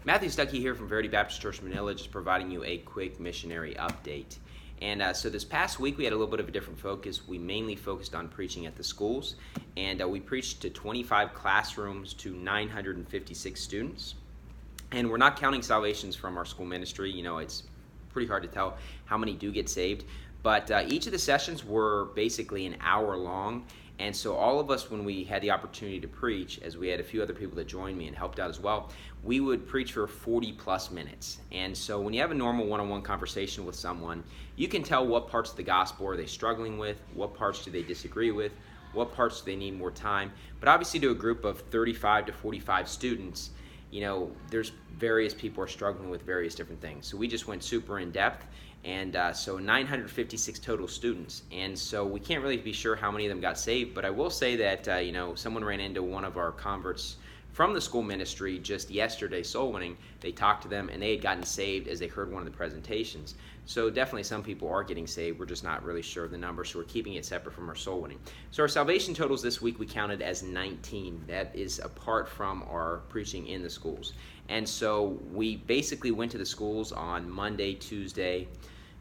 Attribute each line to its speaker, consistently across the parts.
Speaker 1: Matthew Stuckey here from Verity Baptist Church Manila, just providing you a quick missionary update. And so this past week we had a little bit of a different focus. We mainly focused on preaching at the schools, and we preached to 25 classrooms to 956 students. And we're not counting salvations from our school ministry. You know, it's pretty hard to tell how many do get saved. But each of the sessions were basically an hour long. And so all of us, when we had the opportunity to preach, as we had a few other people that joined me and helped out as well, we would preach for 40 plus minutes. And so when you have a normal one-on-one conversation with someone, you can tell what parts of the gospel are they struggling with, what parts do they disagree with, what parts do they need more time. But obviously to a group of 35 to 45 students, you know, there's various people are struggling with various different things. So we just went super in depth. And so 956 total students. And so we can't really be sure how many of them got saved, but I will say that, you know, someone ran into one of our converts from the school ministry just yesterday, soul winning. They talked to them and they had gotten saved as they heard one of the presentations. So definitely some people are getting saved. We're just not really sure of the number, so we're keeping it separate from our soul winning. So our salvation totals this week we counted as 19. That is apart from our preaching in the schools. And so we basically went to the schools on Monday, Tuesday,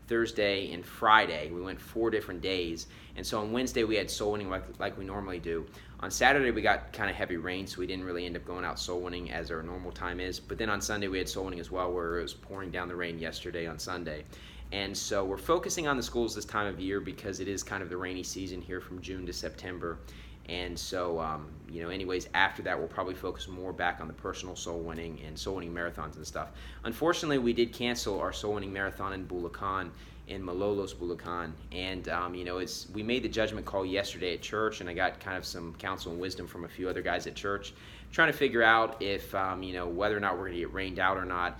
Speaker 1: Thursday, and Friday. We went 4 different days. And so on Wednesday we had soul winning like we normally do. On Saturday we got kind of heavy rain, so we didn't really end up going out soul winning as our normal time is. But then on Sunday we had soul winning as well, where it was pouring down the rain yesterday on Sunday. And so we're focusing on the schools this time of year because it is kind of the rainy season here from June to September. And so, you know, anyways, after that, we'll probably focus more back on the personal soul winning and soul winning marathons and stuff. Unfortunately, we did cancel our soul winning marathon in Bulacan, in Malolos, Bulacan. And, you know, we made the judgment call yesterday at church, and I got kind of some counsel and wisdom from a few other guys at church, trying to figure out if, you know, whether or not we're going to get rained out or not.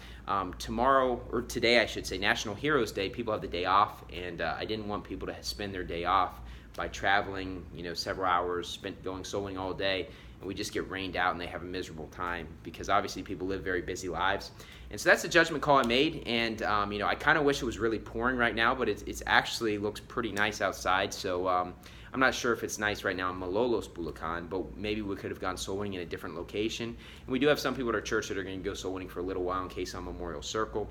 Speaker 1: Tomorrow, or today, I should say, National Heroes Day, people have the day off, and I didn't want people to spend their day off by traveling, you know, several hours, spent going soul winning all day, and we just get rained out and they have a miserable time because obviously people live very busy lives. And so that's the judgment call I made, and you know, I kind of wish it was really pouring right now, but it's actually looks pretty nice outside. So I'm not sure if it's nice right now in Malolos, Bulacan, but maybe we could have gone soul winning in a different location. And we do have some people at our church that are going to go soul winning for a little while in case on Memorial Circle.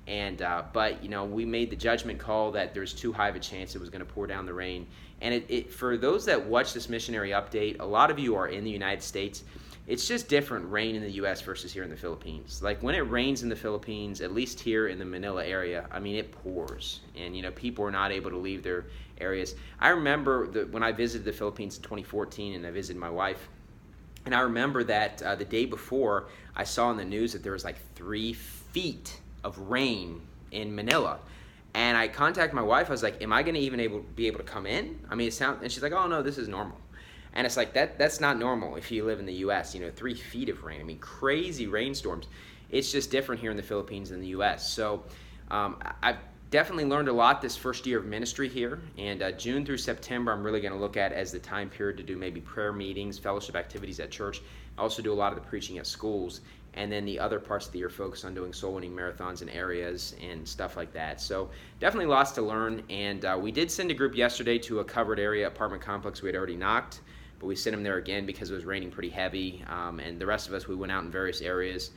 Speaker 1: And but you know, we made the judgment call that there's too high of a chance it was going to pour down the rain. And for those that watch this missionary update, a lot of you are in the United States. It's just different rain in the U.S. versus here in the Philippines. Like when it rains in the Philippines, at least here in the Manila area, I mean, it pours, and you know, people are not able to leave their areas. I remember when I visited the Philippines in 2014, and I visited my wife. And I remember that the day before, I saw in the news that there was like 3 feet of rain in Manila. And I contacted my wife. I was like, am I going to even be able to come in? I mean, and she's like, oh, no, this is normal. And it's like, that's not normal if you live in the U.S., you know, 3 feet of rain. I mean, crazy rainstorms. It's just different here in the Philippines than the U.S. So I've definitely learned a lot this first year of ministry here. And June through September, I'm really going to look at as the time period to do maybe prayer meetings, fellowship activities at church. I also do a lot of the preaching at schools. And then the other parts of the year focus on doing soul winning marathons in areas and stuff like that. So definitely lots to learn. And we did send a group yesterday to a covered area apartment complex we had already knocked, but we sent them there again because it was raining pretty heavy. And the rest of us, we went out in various areas.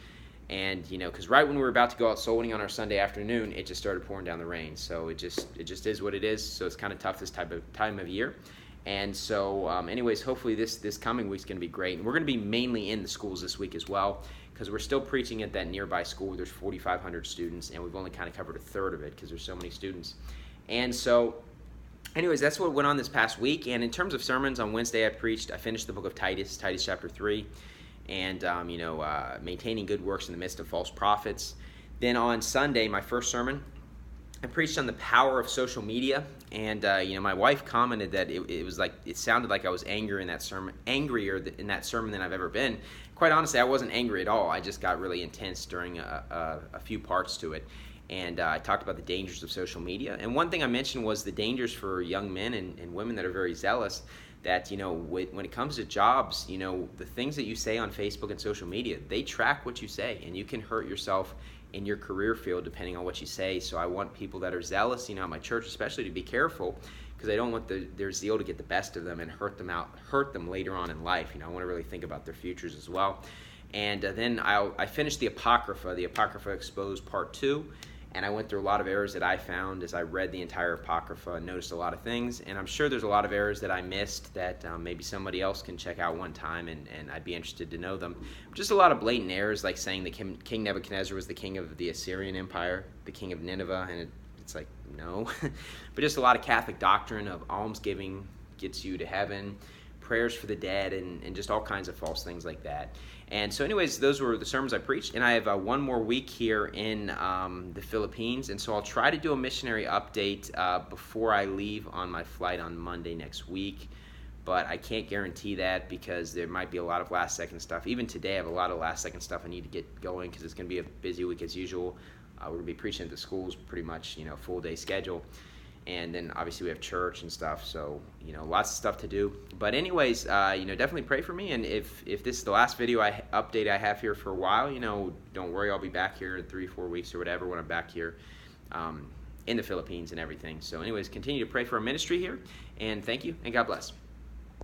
Speaker 1: And, you know, because right when we were about to go out soul winning on our Sunday afternoon, it just started pouring down the rain. So it just is what it is. So it's kind of tough this time of year. And so anyways, hopefully this coming week's going to be great. And we're going to be mainly in the schools this week as well, because we're still preaching at that nearby school where there's 4,500 students, and we've only kind of covered a third of it because there's so many students. And so anyways, that's what went on this past week. And in terms of sermons, on Wednesday I finished the book of Titus chapter 3, and you know, maintaining good works in the midst of false prophets. Then on Sunday, my first sermon, I preached on the power of social media, and you know, my wife commented that it was like it sounded like I was angrier in that sermon than I've ever been. Quite honestly, I wasn't angry at all. I just got really intense during a few parts to it, and I talked about the dangers of social media. And one thing I mentioned was the dangers for young men and women that are very zealous. That, you know, when it comes to jobs, you know, the things that you say on Facebook and social media, they track what you say, and you can hurt yourself in your career field depending on what you say. So I want people that are zealous, you know, at my church especially, to be careful, because I don't want their zeal to get the best of them and hurt them later on in life. You know, I want to really think about their futures as well. And then I finished the Apocrypha Exposed Part 2, and I went through a lot of errors that I found as I read the entire Apocrypha and noticed a lot of things. And I'm sure there's a lot of errors that I missed that maybe somebody else can check out one time, and I'd be interested to know them. Just a lot of blatant errors, like saying that King Nebuchadnezzar was the king of the Assyrian Empire, the king of Nineveh, and it's like, no. But just a lot of Catholic doctrine of almsgiving gets you to heaven, prayers for the dead, and just all kinds of false things like that. And so anyways, those were the sermons I preached, and I have one more week here in the Philippines, and so I'll try to do a missionary update before I leave on my flight on Monday next week, but I can't guarantee that because there might be a lot of last-second stuff. Even today I have a lot of last-second stuff I need to get going because it's going to be a busy week as usual. We're going to be preaching at the schools pretty much, full-day schedule. And then obviously we have church and stuff, so lots of stuff to do. But anyways, definitely pray for me. And if this is the last video update I have here for a while, don't worry, I'll be back here in 3-4 weeks or whatever when I'm back here in the Philippines and everything. So anyways, continue to pray for our ministry here, and thank you, and God bless.